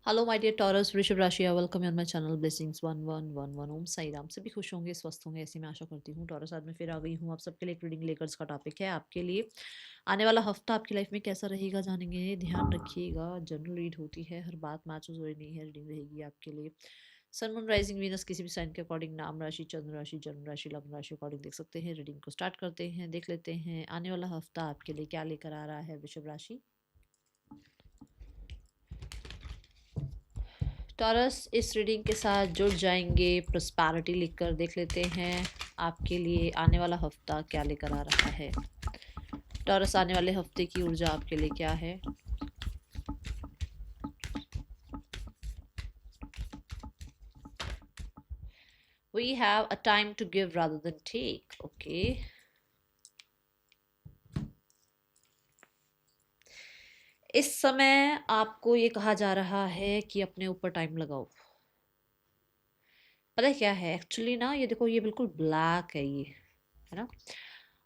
Hello my dear taurus वृषभ राशि, welcome on my channel blessings 1111 ओम साई राम। सभी खुश होंगे, स्वस्थ होंगे, ऐसी मैं आशा करती हूँ। टॉरस आज मैं फिर आ गई हूँ आप सबके लिए एक रीडिंग लेकर। इसका टॉपिक है आपके लिए आने वाला हफ्ता आपकी लाइफ में कैसा रहेगा, जानेंगे। ध्यान रखिएगा, जनरल रीड होती है, हर बात मैच हो रही नहीं है। रीडिंग रहेगी आपके लिए सन मून राइजिंग वीनस किसी भी साइन के अकॉर्डिंग, नाम राशि, चंद्र राशि, जन्म राशि, लग्न राशि अकॉर्डिंग देख सकते हैं। रीडिंग को स्टार्ट करते हैं, देख लेते हैं आने वाला हफ्ता आपके लिए क्या लेकर आ रहा है वृषभ राशि। टॉरस इस रीडिंग के साथ जुड़ जाएंगे। प्रोस्पैरिटी लिखकर देख लेते हैं आपके लिए आने वाला हफ्ता क्या लेकर आ रहा है। टॉरस आने वाले हफ्ते की ऊर्जा आपके लिए क्या है। We have a time to give rather than take. Okay. इस समय आपको ये कहा जा रहा है कि अपने ऊपर टाइम लगाओ। पता है क्या है एक्चुअली ना, ये देखो, ये बिल्कुल ब्लैक है, ये है ना।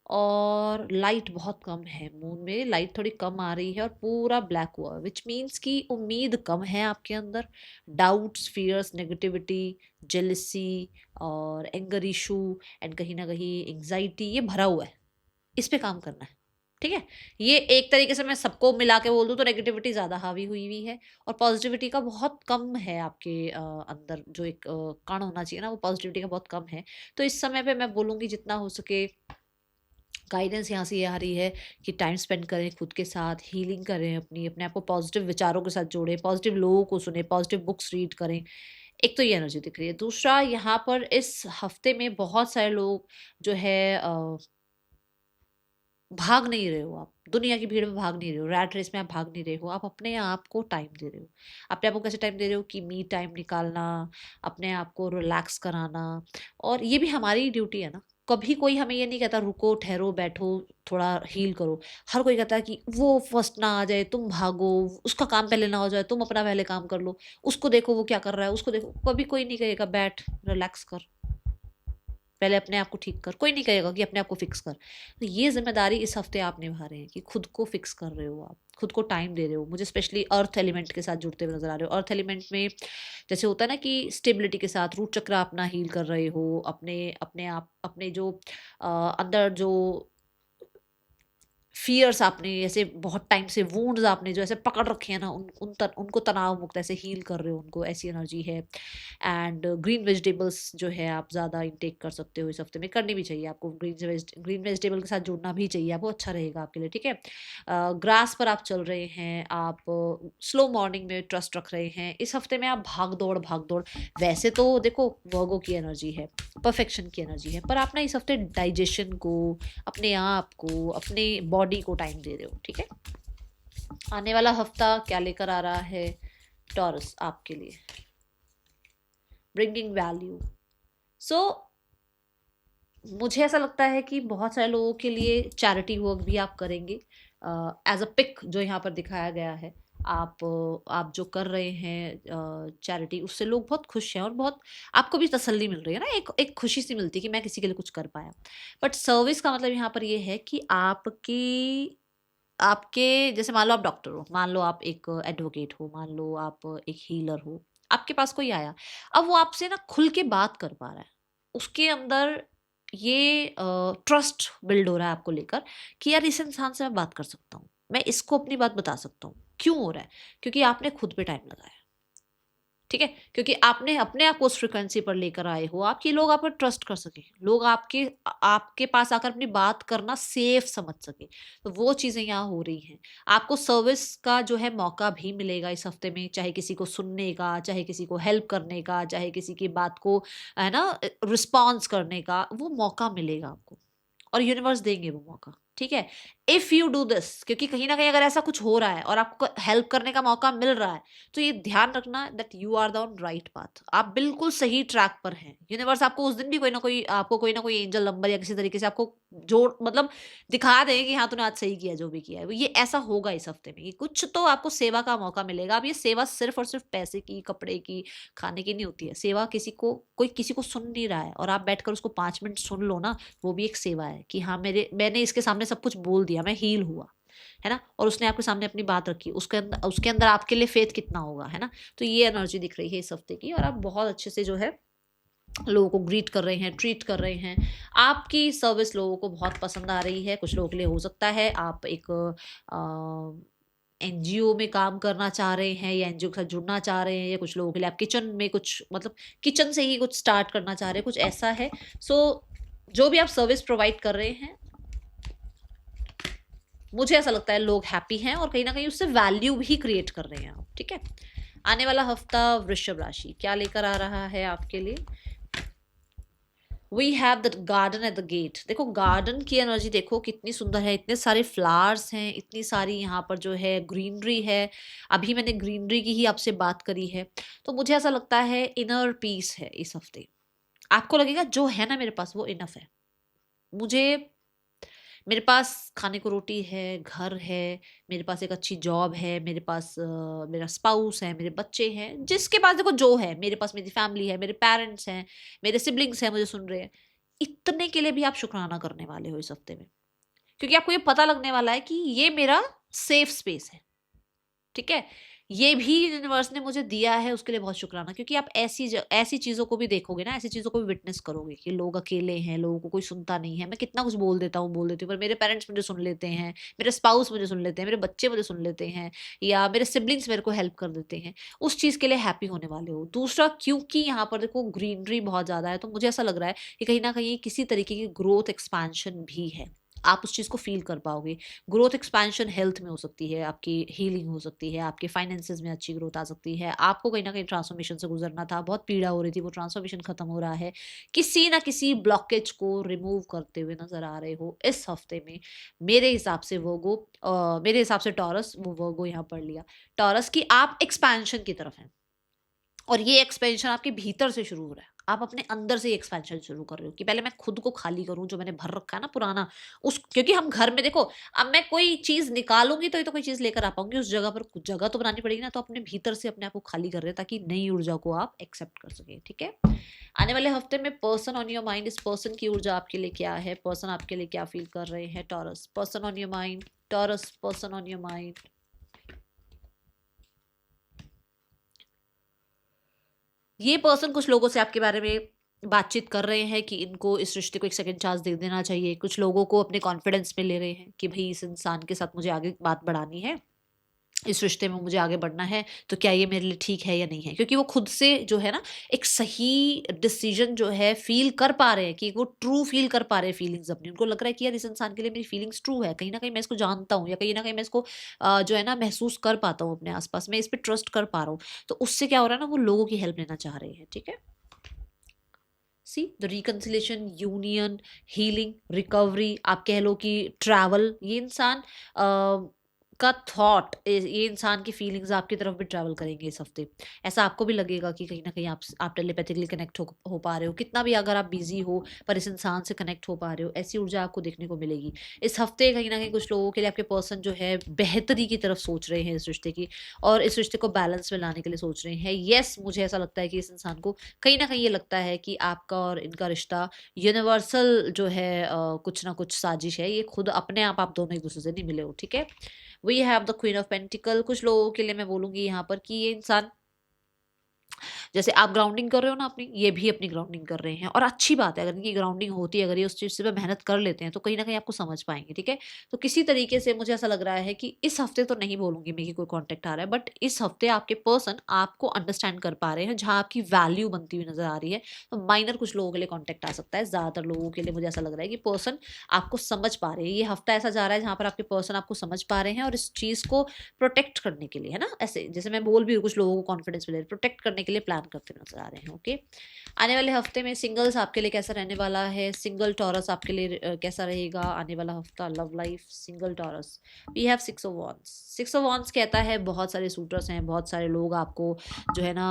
और लाइट बहुत कम है, मून में लाइट थोड़ी कम आ रही है और पूरा ब्लैक हुआ, विच मीन्स कि उम्मीद कम है आपके अंदर। डाउट्स, फियर्स, नेगेटिविटी, जेलसी और एंगर इशू एंड कहीं ना कहीं एंग्जाइटी, ये भरा हुआ है। इस पे काम करना है, ठीक है। ये एक तरीके से मैं सबको मिला के बोल दूं तो नेगेटिविटी ज्यादा हावी हुई हुई है और पॉजिटिविटी का बहुत कम है आपके अंदर। जो एक कण होना चाहिए ना, वो पॉजिटिविटी का बहुत कम है। तो इस समय पे मैं बोलूंगी जितना हो सके गाइडेंस यहाँ से ये आ रही है कि टाइम स्पेंड करें खुद के साथ, हीलिंग करें अपनी, अपने आप को पॉजिटिव विचारों के साथ जोड़ें, पॉजिटिव लोगों को सुने, पॉजिटिव बुक्स रीड करें। एक तो ये एनर्जी दिख रही है। दूसरा, यहाँ पर इस हफ्ते में बहुत सारे लोग जो है भाग नहीं रहे हो आप, दुनिया की भीड़ में भाग नहीं रहे हो, रैट रेस में आप भाग नहीं रहे हो, आप अपने आप को टाइम दे रहे हो। अपने आप को कैसे टाइम दे रहे हो कि मी टाइम निकालना, अपने आप को रिलैक्स कराना। और ये भी हमारी ड्यूटी है ना। कभी कोई हमें ये नहीं कहता रुको, ठहरो, बैठो, थोड़ा हील करो। हर कोई कहता है कि वो फर्स्ट ना आ जाए, तुम भागो, उसका काम पहले ना हो जाए, तुम अपना पहले काम कर लो, उसको देखो वो क्या कर रहा है, उसको देखो। कभी कोई नहीं कहेगा बैठ रिलैक्स कर, पहले अपने आप को ठीक कर। कोई नहीं कहेगा कि अपने आप को फिक्स कर। तो ये जिम्मेदारी इस हफ्ते आप निभा रहे हैं कि खुद को फिक्स कर रहे हो, आप खुद को टाइम दे रहे हो। मुझे स्पेशली अर्थ एलिमेंट के साथ जुड़ते हुए नजर आ रहे हो। अर्थ एलिमेंट में जैसे होता है ना कि स्टेबिलिटी के साथ रूट चक्र अपना हील कर रहे हो, अपने अपने आप अपने जो अंदर जो फियर्स आपने ऐसे बहुत टाइम से, वूंड्स आपने जो ऐसे पकड़ रखे हैं ना, उनको तनाव मुक्त ऐसे हील कर रहे हो उनको, ऐसी एनर्जी है। एंड ग्रीन वेजिटेबल्स जो है आप ज़्यादा इंटेक कर सकते हो इस हफ्ते में, करनी भी चाहिए आपको। ग्रीन वेजिटेबल के साथ जुड़ना भी चाहिए आपको, अच्छा रहेगा आपके लिए, ठीक है। ग्रास पर आप चल रहे हैं, आप स्लो मॉर्निंग में ट्रस्ट रख रहे हैं। इस हफ्ते में आप भाग दौड़, वैसे तो देखो वर्गो की एनर्जी है, परफेक्शन की एनर्जी है, पर आप ना इस हफ्ते डाइजेशन को, अपने आप को, अपने बॉडी को टाइम दे रहे हो, ठीक है। आने वाला हफ्ता क्या लेकर आ रहा है टॉरस आपके लिए। Bringing value. सो मुझे ऐसा लगता है कि बहुत सारे लोगों के लिए चैरिटी वर्क भी आप करेंगे। एज अ पिक जो यहाँ पर दिखाया गया है, आप जो कर रहे हैं चैरिटी, उससे लोग बहुत खुश हैं और बहुत आपको भी तसल्ली मिल रही है ना, एक एक खुशी सी मिलती है कि मैं किसी के लिए कुछ कर पाया। बट सर्विस का मतलब यहाँ पर ये है कि आपकी आपके जैसे मान लो आप डॉक्टर हो, मान लो आप एक एडवोकेट हो, मान लो आप एक हीलर हो। आपके पास कोई आया, अब वो आपसे ना खुल के बात कर पा रहा है, उसके अंदर ये ट्रस्ट बिल्ड हो रहा है आपको लेकर कि यार इस इंसान से मैं बात कर सकता हूँ, मैं इसको अपनी बात बता सकता हूँ। क्यों हो रहा है? क्योंकि आपने खुद पे टाइम लगाया, ठीक है। क्योंकि आपने अपने आप को उस फ्रिक्वेंसी पर लेकर आए हो आप कि लोग आप पर ट्रस्ट कर सके, लोग आपके आपके पास आकर अपनी बात करना सेफ समझ सके। तो वो चीजें यहाँ हो रही हैं। आपको सर्विस का जो है मौका भी मिलेगा इस हफ्ते में, चाहे किसी को सुनने का, चाहे किसी को हेल्प करने का, चाहे किसी की बात को, है ना, रिस्पॉन्स करने का, वो मौका मिलेगा आपको और यूनिवर्स देंगे वो मौका, ठीक है। इफ यू डू दिस, क्योंकि कहीं ना कहीं अगर ऐसा कुछ हो रहा है और आपको हेल्प करने का मौका मिल रहा है, तो ये ध्यान रखना that you are the on right path, आप बिल्कुल सही ट्रैक पर हैं। यूनिवर्स आपको उस दिन भी कोई ना कोई, आपको कोई ना कोई एंजल नंबर या किसी तरीके से आपको जोड़, मतलब दिखा दे कि हाँ तूने आज सही किया जो भी किया है। ये ऐसा होगा इस हफ्ते में कि कुछ तो आपको सेवा का मौका मिलेगा। अब ये सेवा सिर्फ और सिर्फ पैसे की, कपड़े की, खाने की नहीं होती है। सेवा किसी को, कोई किसी को सुन नहीं रहा है और आप बैठकर उसको 5 मिनट सुन लो ना, वो भी एक सेवा है कि हाँ मैंने इसके सामने सब कुछ बोल दिया, मैं हील हुआ। है ना, और उसने आपके सामने अपनी बात रखी, उसके अंदर आपके लिए फेथ कितना होगा, है ना। तो ये एनर्जी दिख रही है इस हफ्ते की, और आप बहुत अच्छे से जो है लोगों को ग्रीट कर रहे हैं, ट्रीट कर रहे हैं। आपकी सर्विस लोगों को बहुत पसंद आ रही है। कुछ लोगों के लिए हो सकता है आप एक एनजीओ में काम करना चाह रहे हैं या एनजीओ के साथ जुड़ना चाह रहे हैं, या कुछ लोगों के लिए आप किचन में कुछ मतलब किचन से ही कुछ स्टार्ट करना चाह रहे हैं, कुछ ऐसा है। सो जो भी आप सर्विस प्रोवाइड कर रहे हैं, मुझे ऐसा लगता है लोग हैप्पी हैं और कहीं ना कहीं उससे वैल्यू भी क्रिएट कर रहे हैं आप, ठीक है। आने वाला हफ्ता वृषभ राशि क्या लेकर आ रहा है आपके लिए। We have the garden at the gate. देखो गार्डन की एनर्जी देखो कितनी सुंदर है, इतने सारे फ्लावर्स हैं, इतनी सारी यहाँ पर जो है ग्रीनरी है। अभी मैंने ग्रीनरी की ही आपसे बात करी है, तो मुझे ऐसा लगता है इनर पीस है इस हफ्ते। आपको लगेगा जो है ना मेरे पास वो इनफ है। मुझे मेरे पास खाने को रोटी है, घर है, मेरे पास एक अच्छी जॉब है, मेरे पास मेरा स्पाउस है, मेरे बच्चे हैं, जिसके पास देखो जो है, मेरे पास मेरी फैमिली है, मेरे पेरेंट्स हैं, मेरे सिबलिंग्स हैं मुझे सुन रहे हैं। इतने के लिए भी आप शुक्राना करने वाले हो इस हफ्ते में, क्योंकि आपको ये पता लगने वाला है कि ये मेरा सेफ स्पेस है, ठीक है। ये भी यूनिवर्स ने मुझे दिया है, उसके लिए बहुत शुक्राना। क्योंकि आप ऐसी चीज़ों को भी देखोगे ना, ऐसी चीज़ों को भी विटनेस करोगे कि लोग अकेले हैं, लोगों को कोई सुनता नहीं है। मैं कितना कुछ बोल देती हूँ, पर मेरे पेरेंट्स मुझे सुन लेते हैं, मेरे स्पाउस मुझे सुन लेते हैं, मेरे बच्चे मुझे सुन लेते हैं, या मेरे सिबलिंग्स मेरे को हेल्प कर देते हैं। उस चीज़ के लिए हैप्पी होने वाले हो। दूसरा, क्योंकि यहाँ पर देखो ग्रीनरी बहुत ज़्यादा है, तो मुझे ऐसा लग रहा है कि कहीं ना कहीं किसी तरीके की ग्रोथ एक्सपेंशन भी है। आप उस चीज़ को फील कर पाओगे। ग्रोथ एक्सपेंशन हेल्थ में हो सकती है, आपकी हीलिंग हो सकती है, आपके फाइनेंसेस में अच्छी ग्रोथ आ सकती है। आपको कहीं ना कहीं ट्रांसफॉर्मेशन से गुजरना था, बहुत पीड़ा हो रही थी, वो ट्रांसफॉर्मेशन खत्म हो रहा है। किसी ना किसी ब्लॉकेज को रिमूव करते हुए नजर आ रहे हो इस हफ्ते में। मेरे हिसाब से मेरे हिसाब से टॉरस, वो वर्गो यहाँ पढ़ लिया टॉरस की, आप एक्सपेंशन की तरफ हैं। और ये एक्सपेंशन आपके भीतर से शुरू हो रहा है। आप अपने अंदर से एक्सपेंशन शुरू कर रहे हो कि पहले मैं खुद को खाली करूं, जो मैंने भर रखा है ना पुराना, उस क्योंकि हम घर में देखो, अब मैं कोई चीज निकालूंगी तो ही तो कोई चीज लेकर आ पाऊंगी उस जगह पर, कुछ जगह तो बनानी पड़ेगी ना। तो अपने भीतर से अपने आप को खाली कर रहे हैं ताकि नई ऊर्जा को आप एक्सेप्ट कर सके, ठीक है। आने वाले हफ्ते में पर्सन ऑन योर माइंड, इस पर्सन की ऊर्जा आपके लिए क्या है, पर्सन आपके लिए क्या फील कर रहे हैं। Taurus, person on your mind, taurus, person on your mind. ये पर्सन कुछ लोगों से आपके बारे में बातचीत कर रहे हैं कि इनको इस रिश्ते को एक सेकंड चांस दे देना चाहिए। कुछ लोगों को अपने कॉन्फिडेंस में ले रहे हैं कि भाई इस इंसान के साथ मुझे आगे बात बढ़ानी है, इस रिश्ते में मुझे आगे बढ़ना है, तो क्या ये मेरे लिए ठीक है या नहीं है। क्योंकि वो खुद से जो है ना एक सही डिसीजन जो है फील कर पा रहे हैं, कि वो ट्रू फील कर पा रहे हैं फीलिंग्स अपनी। उनको लग रहा है कि यार इस इंसान के लिए मेरी फीलिंग्स ट्रू है, कहीं ना कहीं मैं इसको जानता हूँ, या कहीं ना कहीं मैं इसको जो है ना महसूस कर पाता हूँ अपने आसपास, मैं इस पर ट्रस्ट कर पा रहा हूँ। तो उससे क्या हो रहा है ना, वो लोगों की हेल्प लेना चाह रहे हैं, ठीक है। See the reconciliation, union, healing, recovery, आप कह लो कि ट्रैवल, ये इंसान का थॉट, ये इंसान की फीलिंग्स आपकी तरफ भी ट्रैवल करेंगे इस हफ्ते। ऐसा आपको भी लगेगा कि कहीं ना कहीं आप टेलीपैथिकली कनेक्ट हो पा रहे हो। कितना भी अगर आप बिजी हो, पर इस इंसान से कनेक्ट हो पा रहे हो, ऐसी ऊर्जा आपको देखने को मिलेगी इस हफ्ते। कहीं ना कहीं कुछ लोगों के लिए आपके पर्सन जो है बेहतरी की तरफ सोच रहे हैं इस रिश्ते की, और इस रिश्ते को बैलेंस में लाने के लिए सोच रहे हैं। येस, मुझे ऐसा लगता है कि इस इंसान को कहीं ना कहीं ये लगता है कि आपका और इनका रिश्ता यूनिवर्सल जो है, कुछ ना कुछ साजिश है। ये खुद अपने आप दोनों एक दूसरे से नहीं मिले हो, ठीक है। We have the queen of pentacle. कुछ लोगों के लिए मैं बोलूंगी यहाँ पर कि ये इंसान, जैसे आप ग्राउंडिंग कर रहे हो ना अपनी, ये भी अपनी ग्राउंडिंग कर रहे हैं, और अच्छी बात है अगर इनकी ग्राउंडिंग होती है, अगर ये उस चीज़ पे मेहनत कर लेते हैं, तो कहीं ना कहीं आपको समझ पाएंगे, ठीक है। तो किसी तरीके से मुझे ऐसा लग रहा है कि इस हफ्ते तो नहीं बोलूंगी मैं कि कोई कॉन्टेक्ट आ रहा है, बट इस हफ्ते आपके पर्सन आपको अंडरस्टैंड कर पा रहे हैं, जहाँ आपकी वैल्यू बनती हुई नजर आ रही है। तो माइनर कुछ लोगों के लिए कॉन्टेक्ट आ सकता है, ज्यादातर लोगों के लिए मुझे ऐसा लग रहा है कि पर्सन आपको समझ पा रहे हैं। ये हफ्ता ऐसा जा रहा है जहाँ पर आपके पर्सन आपको समझ पा रहे हैं, और इस चीज को प्रोटेक्ट करने के लिए, है ना, ऐसे जैसे मैं बोल भी हूँ, कुछ लोगों को कॉन्फिडेंस मिले, प्रोटेक्ट करने के लिए प्लान करते नजर आ रहे हैं, ओके। आने वाले हफ्ते में सिंगल्स आपके लिए कैसा रहने वाला है, सिंगल टॉरस आपके लिए कैसा रहेगा आने वाला हफ्ता, love life, single Taurus. We have six of wands. Six of wands कहता है बहुत सारे सूटर्स हैं, बहुत सारे लोग आपको जो है ना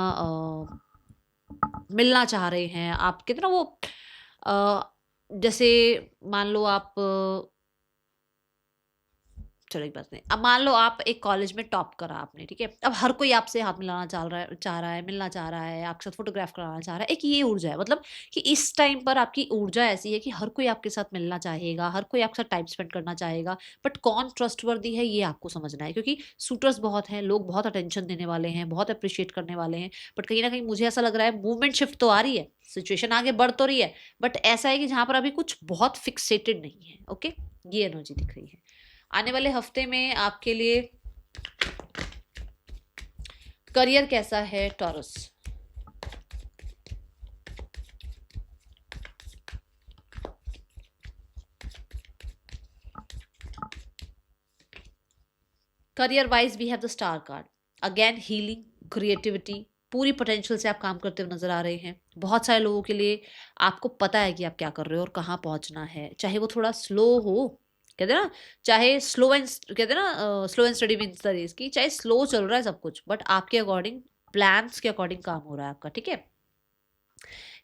मिलना चाह रहे हैं। आप कितना वो जैसे मान लो आप चलो एक बात नहीं, अब मान लो आप एक कॉलेज में टॉप करा आपने, ठीक है, अब हर कोई आपसे हाथ मिलाना चाह रहा है, मिलना चाह रहा है, आपके साथ फोटोग्राफ कराना चाह रहा है, एक ये ऊर्जा है, मतलब कि इस टाइम पर आपकी ऊर्जा ऐसी है कि हर कोई आपके साथ मिलना चाहेगा, हर कोई आपके साथ टाइम स्पेंड करना चाहेगा, बट कौन ट्रस्टवर्दी है ये आपको समझना है, क्योंकि सूटर्स बहुत हैं, लोग बहुत अटेंशन देने वाले हैं, बहुत अप्रिशिएट करने वाले हैं, बट कहीं ना कहीं मुझे ऐसा लग रहा है मूवमेंट शिफ्ट तो आ रही है, सिचुएशन आगे बढ़ तो रही है, बट ऐसा है कि जहां पर अभी कुछ बहुत फिक्सेटेड नहीं है। ओके, ये एनर्जी दिख रही है। आने वाले हफ्ते में आपके लिए करियर कैसा है Taurus? Career wise we have the star card, again healing, creativity, पूरी पोटेंशियल से आप काम करते हुए नजर आ रहे हैं। बहुत सारे लोगों के लिए आपको पता है कि आप क्या कर रहे हो और कहाँ पहुंचना है, चाहे वो थोड़ा स्लो हो, कहते हैं ना, चाहे स्लो एंड, कहते हैं ना slow and steady wins the race, की चाहे स्लो चल रहा है सब कुछ, बट आपके अकॉर्डिंग, प्लान्स के अकॉर्डिंग काम हो रहा है आपका, ठीक है।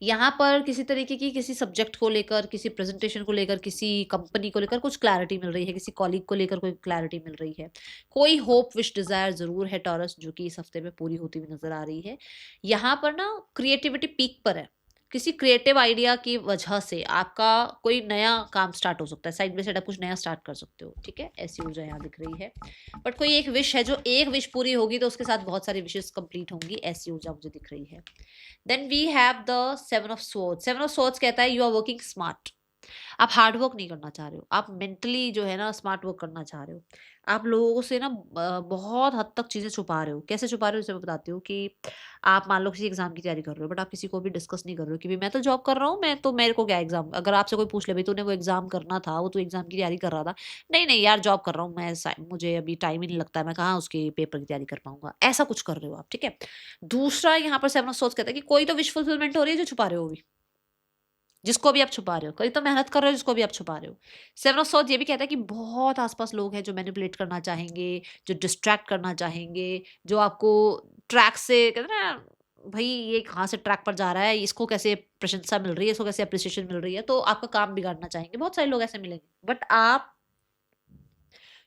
यहाँ पर किसी तरीके की किसी सब्जेक्ट को लेकर, किसी प्रेजेंटेशन को लेकर, किसी कंपनी को लेकर कुछ क्लैरिटी मिल रही है, किसी कॉलीग को लेकर कोई क्लैरिटी मिल रही है, कोई होप विश डिजायर जरूर है टॉरस, जो कि इस हफ्ते में पूरी होती हुई नजर आ रही है। यहाँ पर ना क्रिएटिविटी पीक पर है, किसी क्रिएटिव आइडिया की वजह से आपका कोई नया काम स्टार्ट हो सकता है, साइड बाय साइड आप कुछ नया स्टार्ट कर सकते हो, ठीक है, ऐसी ऊर्जा यहाँ दिख रही है। बट कोई एक विश है, जो एक विश पूरी होगी तो उसके साथ बहुत सारी विशेष कंप्लीट होंगी, ऐसी ऊर्जा मुझे दिख रही है। Then we have the seven of swords. Seven of swords कहता है यू आर वर्किंग स्मार्ट, आप हार्ड वर्क नहीं करना चाह रहे हो, आप मेंटली जो है ना स्मार्ट वर्क करना चाह रहे हो। आप लोगों से ना बहुत हद तक चीज़ें छुपा रहे हो। कैसे छुपा रहे हो, इसे मैं बताती हूँ कि आप मान लो किसी एग्जाम की तैयारी कर रहे हो, बट आप किसी को भी डिस्कस नहीं कर रहे हो कि भाई मैं तो जॉब कर रहा हूँ, मैं तो, मेरे को क्या एग्जाम, अगर आपसे कोई पूछ ले भाई तूने वो एग्जाम करना था, वो तो एग्जाम की तैयारी कर रहा था, नहीं नहीं यार जॉब कर रहा हूँ मैं, मुझे अभी टाइम ही नहीं लगता है, मैं कहाँ उसके पेपर की तैयारी कर पाऊंगा, ऐसा कुछ कर रहे हो आप, ठीक है। दूसरा यहाँ पर सेवन ऑफ सोर्स कहता है कि कोई तो विश फुलफिलमेंट हो रही है जो छुपा रहे हो अभी, जिसको भी आप छुपा रहे हो, कहीं तो मेहनत कर रहे हो जिसको भी आप छुपा रहे हो। सेवन ऑफ सॉर्ड्स ये भी कहता है कि बहुत आसपास लोग हैं जो मैनिपुलेट करना चाहेंगे, जो डिस्ट्रैक्ट करना चाहेंगे, जो आपको ट्रैक से, कहते हैं ना भाई ये कहाँ से ट्रैक पर जा रहा है, इसको कैसे प्रशंसा मिल रही है, इसको कैसे अप्रिसिएशन मिल रही है, तो आपका काम बिगाड़ना चाहेंगे, बहुत सारे लोग ऐसे मिलेंगे, बट आप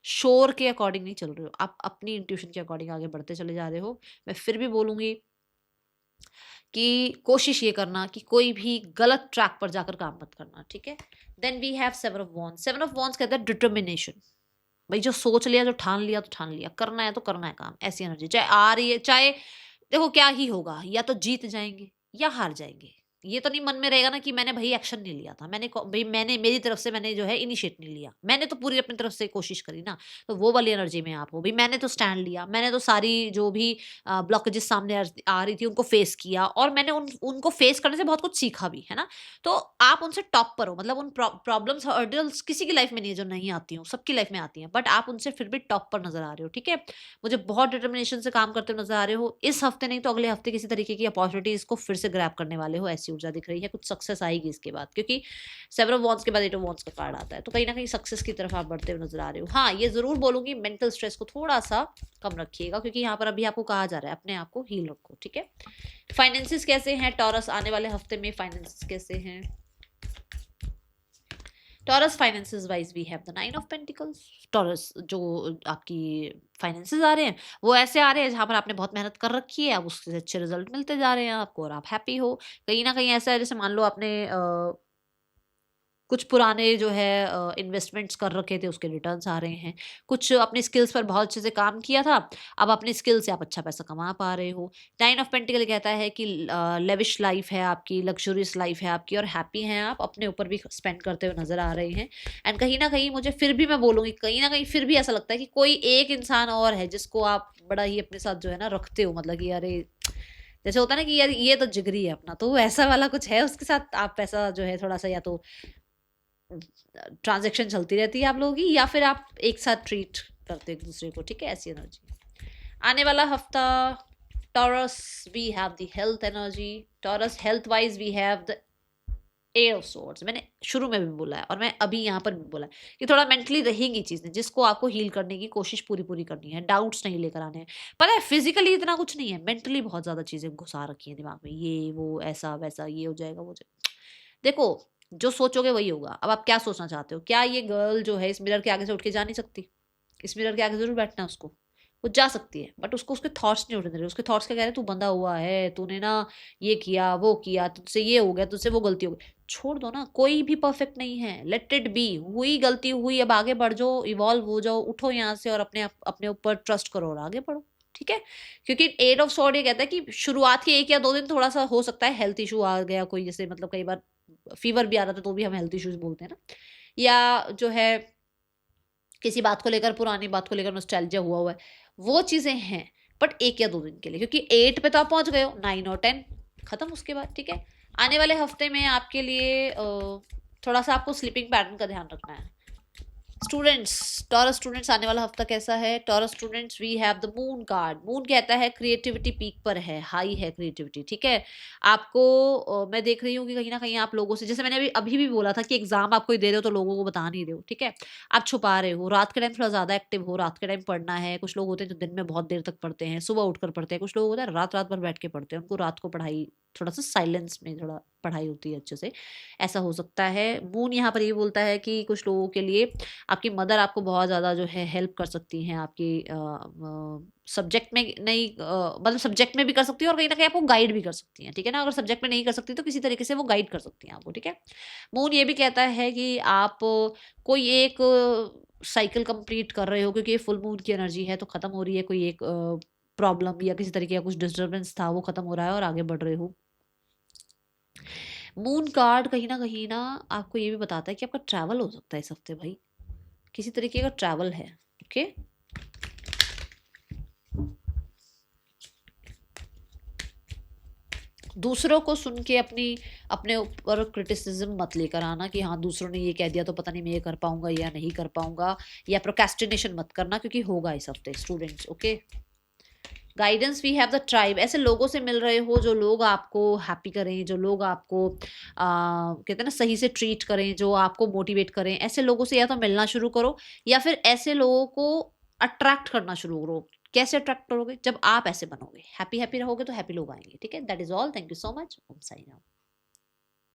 शोर के अकॉर्डिंग नहीं चल रहे हो, आप अपनी इंट्यूशन के अकॉर्डिंग आगे बढ़ते चले जा रहे हो। मैं फिर भी बोलूंगी कि कोशिश ये करना कि कोई भी गलत ट्रैक पर जाकर काम मत करना, ठीक है। Then we have seven of wands. Seven of wands कहता है डिटर्मिनेशन, भाई जो सोच लिया, जो ठान लिया तो ठान लिया, करना है तो करना है काम, ऐसी एनर्जी चाहे आ रही है, चाहे देखो क्या ही होगा, या तो जीत जाएंगे या हार जाएंगे, ये तो नहीं मन में रहेगा ना कि मैंने भाई एक्शन नहीं लिया था, भाई मैंने मेरी तरफ से मैंने जो है इनिशिएट नहीं लिया, मैंने तो पूरी अपनी तरफ से कोशिश करी ना, तो वो वाली एनर्जी में आप हो, भाई मैंने तो स्टैंड लिया, मैंने तो सारी जो भी ब्लॉकेजेस सामने आ रही थी उनको फेस किया, और मैंने उनको फेस करने से बहुत कुछ सीखा भी है ना, तो आप उनसे टॉप पर हो, मतलब उन प्रॉब्लम्स हर्डल्स किसी की लाइफ में नहीं है जो नहीं आती हो, सबकी लाइफ में आती हैं, बट आप उनसे फिर भी टॉप पर नजर आ रहे हो, ठीक है। मुझे बहुत डिटर्मिनेशन से काम करते हुए नजर आ रहे हो, इस हफ्ते नहीं तो अगले हफ्ते किसी तरीके की अपॉर्चुनिटीज को फिर से ग्रैब करने वाले हो, ऐसी ऊर्जा दिख रही है, कुछ सक्सेस आएगी इसके बाद, क्योंकि सेवन ऑफ वॉन्ड्स के बाद एट ऑफ वॉन्ड्स का कार्ड आता है, तो कहीं ना कहीं सक्सेस की तरफ आप बढ़ते हुए नजर आ रहे हो। हाँ ये जरूर बोलूंगी मेंटल स्ट्रेस को थोड़ा सा कम रखिएगा, क्योंकि यहाँ पर अभी आपको कहा जा रहा है अपने आप को हील रखो, ठीक है। फाइनेंसिस कैसे हैं टॉरस, आने वाले हफ्ते में फाइनेंसिस कैसे हैं Taurus? Finances wise we have the nine of pentacles. Taurus जो आपकी फाइनेंसिस आ रहे हैं वो ऐसे आ रहे हैं जहां पर आपने बहुत मेहनत कर रखी है, अब उससे अच्छे रिजल्ट मिलते जा रहे हैं आपको और आप हैप्पी हो। कहीं ना कहीं ऐसा है जैसे मान लो आपने कुछ पुराने जो है इन्वेस्टमेंट्स कर रखे थे, उसके रिटर्न्स आ रहे हैं, कुछ अपनी स्किल्स पर बहुत अच्छे से काम किया था, अब अपनी स्किल से आप अच्छा पैसा कमा पा रहे हो। नाइन ऑफ पेंटिकल कहता है कि लेविश लाइफ है आपकी, लग्जरियस लाइफ है आपकी, और हैप्पी हैं आप, अपने ऊपर भी स्पेंड करते हुए नजर आ रहे हैं। एंड कहीं ना कहीं मुझे फिर भी, मैं बोलूँगी कहीं ना कहीं फिर भी ऐसा लगता है कि कोई एक इंसान और है जिसको आप बड़ा ही अपने साथ जो है ना रखते हो, मतलब कि अरे जैसे होता है ना कि यार ये तो जिगरी है अपना, तो ऐसा वाला कुछ है उसके साथ, आप पैसा जो है थोड़ा सा या तो ट्रांजेक्शन चलती रहती है आप लोगों की, या फिर आप एक साथ ट्रीट करते हो एक दूसरे को, ठीक है, ऐसी एनर्जी। आने वाला हफ्ता Taurus we have the health energy. Taurus health wise we have the eight of swords. मैंने शुरू में भी बोला है और मैं अभी यहाँ पर भी बोला है कि थोड़ा मेंटली रहेंगी चीजें जिसको आपको हील करने की कोशिश पूरी पूरी करनी है, डाउट्स नहीं लेकर आने हैं। पता है फिजिकली इतना कुछ नहीं है, मेंटली बहुत ज्यादा चीजें घुसा रखी है दिमाग में, ये वो ऐसा वैसा, ये हो जाएगा वो जाएगा। देखो जो सोचोगे वही होगा, अब आप क्या सोचना चाहते हो? क्या ये गर्ल जो है इस मिरर के आगे से उठ के जा नहीं सकती? इस मिरर के आगे जरूर बैठना है उसको, वो जा सकती है, बट उसको उसके थॉट्स नहीं उठने दे रहे। उसके थॉट्स क्या कह रहे हैं, तू बंधा हुआ है, तूने ना ये किया वो किया, तुझसे ये हो गया, तुझसे वो गलती हो गई। छोड़ दो ना, कोई भी परफेक्ट नहीं है, लेट इट बी, हुई गलती हुई, अब आगे बढ़ जाओ, इवॉल्व हो जाओ, उठो यहाँ से और अपने ऊपर ट्रस्ट करो और आगे बढ़ो। ठीक है, क्योंकि एट ऑफ सॉर्ड ये कहता है कि शुरुआत के 1 या 2 दिन थोड़ा सा हो सकता है हेल्थ इशू आ गया कोई, जैसे मतलब कई बार फीवर भी आ रहा था तो भी हम हेल्थ इश्यूज बोलते हैं ना, या जो है किसी बात को लेकर, पुरानी बात को लेकर नॉस्टैल्जिया हुआ हुआ है, वो चीजें हैं। बट 1 या 2 दिन के लिए, क्योंकि 8 पे तो आप पहुंच गए हो, 9 और 10 खत्म उसके बाद। ठीक है, आने वाले हफ्ते में आपके लिए थोड़ा सा आपको स्लीपिंग पैटर्न का ध्यान रखना है। स्टूडेंट्स, टॉरस स्टूडेंट्स, आने वाला हफ्ता कैसा है? Taurus students, we have the moon card. Moon कहता है क्रिएटिविटी पीक पर है, हाई है क्रिएटिविटी। ठीक है, आपको मैं देख रही हूँ कि कहीं ना कहीं आप लोगों से, जैसे मैंने अभी अभी भी बोला था कि एग्जाम आप कोई दे रहे हो तो लोगों को बता नहीं रहे हो। ठीक है, आप छुपा रहे हो, रात के टाइम थोड़ा ज्यादा एक्टिव हो, रात के टाइम पढ़ना है। कुछ लोग होते हैं जो दिन में बहुत देर तक पढ़ते हैं, सुबह उठकर पढ़ते हैं। कुछ लोग होते हैं रात रात भर बैठ के पढ़ते हैं, उनको रात को पढ़ाई, थोड़ा सा साइलेंस में थोड़ा पढ़ाई होती है अच्छे से, ऐसा हो सकता है। मून यहाँ पर ये बोलता है कि कुछ लोगों के लिए आपकी मदर आपको बहुत ज़्यादा जो है हेल्प कर सकती हैं, आपकी सब्जेक्ट में नहीं, मतलब सब्जेक्ट में भी कर सकती है और कहीं ना कहीं आपको गाइड भी कर सकती हैं। ठीक है ना, अगर सब्जेक्ट में नहीं कर सकती तो किसी तरीके से वो गाइड कर सकती हैं आपको। ठीक है, मून ये भी कहता है कि आप कोई एक साइकिल कंप्लीट कर रहे हो, क्योंकि ये फुल मून की एनर्जी है तो खत्म हो रही है, कोई एक प्रॉब्लम या किसी तरीके का कुछ डिस्टर्बेंस था वो खत्म हो रहा है और आगे बढ़ रहे हो। मून कार्ड कहीं ना आपको ये भी बताता है कि आपका ट्रैवल हो सकता है इस हफ्ते भाई, किसी तरीके का ट्रैवल है। ओके, दूसरों को सुन के अपने ऊपर क्रिटिसिज्म मत लेकर आना कि हाँ दूसरों ने ये कह दिया तो पता नहीं मैं ये कर पाऊंगा या नहीं कर पाऊंगा, या प्रोक्रेस्टिनेशन मत करना, क्योंकि होगा इस हफ्ते students. Okay, guidance, we have the tribe. ऐसे लोगों से मिल रहे हो जो लोग आपको हैप्पी करें, जो लोग आपको कहते हैं ना सही से ट्रीट करें, जो आपको मोटिवेट करें। ऐसे लोगों से या तो मिलना शुरू करो या फिर ऐसे लोगों को अट्रैक्ट करना शुरू करो। कैसे अट्रैक्ट करोगे? जब आप ऐसे बनोगे, हैप्पी हैप्पी रहोगे तो हैप्पी लोग आएंगे। ठीक है, that is all, thank you so much, sign out.